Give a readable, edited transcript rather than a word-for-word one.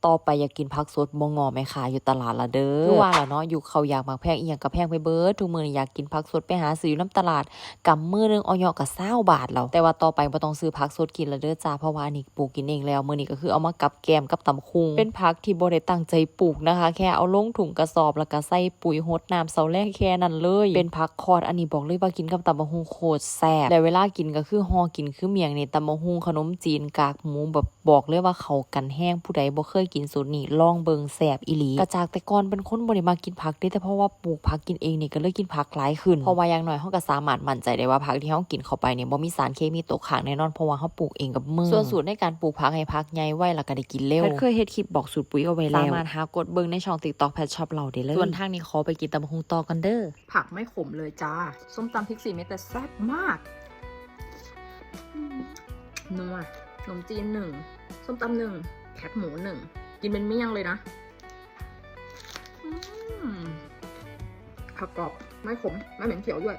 ต่อไปอยากกินผักสดบ่งอแม่ค้าอยู่ตลาดละเด้อคือว่าล่ะเนาะอยู่เขาอยากมักแพงอีหยังก็แพงไปเบิดทุกมื้อนี้อยากกินผักสดไปหาซื้ออยู่น้ำตลาดกำมื้อนึงเอาเหยาะก็20 บาทแล้วแต่ว่าต่อไปบ่ต้องซื้อผักสดกินละเด้อจ้าเพราะว่าอันนี้ปลูกกินเองแล้วมื้อนี้ก็คือเอามากับแกมกับตำคุงเป็นผักที่บ่ได้ตั้งใจปลูกนะคะแค่เอาลงถุงกระสอบแล้วก็ใส่ปุ๋ยรดน้ำเสาแรกแค่นั้นเลยเป็นผักคอดอันนี้บอกเลยว่ากินกับตำบักหุ่งโคตรแซ่บแล้วเวลากินก็คือห่อกินคือเมี่ยงนี่ตำบักหุ่งขนมจีนกากหมูแบบบอกเลยว่าเข้ากันแห้งผู้ใดบ่เคยกินสูตรนี้ลองเบิ่งแซ่บอีหลีกระจากแต่ก่อนเป็นคนบ่ได้มากินผักเด้แต่เพราะว่าปลูกผักกินเองนี่ก็เลยกินผักหลายขึ้นเพราะว่าอย่างน้อยเฮาก็สามารถมั่นใจได้ว่าผักที่เฮากินเข้าไปเนี่ยบ่มีสารเคมีตกค้างแน่นอนเพราะว่าเฮาปลูกเองกับมือส่วนสูตรในการปลูกผักให้ผักใหญ่ไวแล้วก็ได้กินเร็วเคยเฮ็ดคลิปบอกสูตรปุ๋ยเอาไว้แล้วสามารถหากดเบิ่งในช่อง TikTok แพทชอบเราได้เลยส่วนทางนี้ขอไปกินตำบักหุ่งต่อกันเด้อ ผักไม่ขมเลยจ้าส้มตำพริก4 เม็ดแต่แซ่บมากนัวขนมจีน1ส้มตำ1แคบหมู1กินเป็นเมี่ยงเลยนะผักกรอบไม่ขมไม่เหม็นเขียวด้วย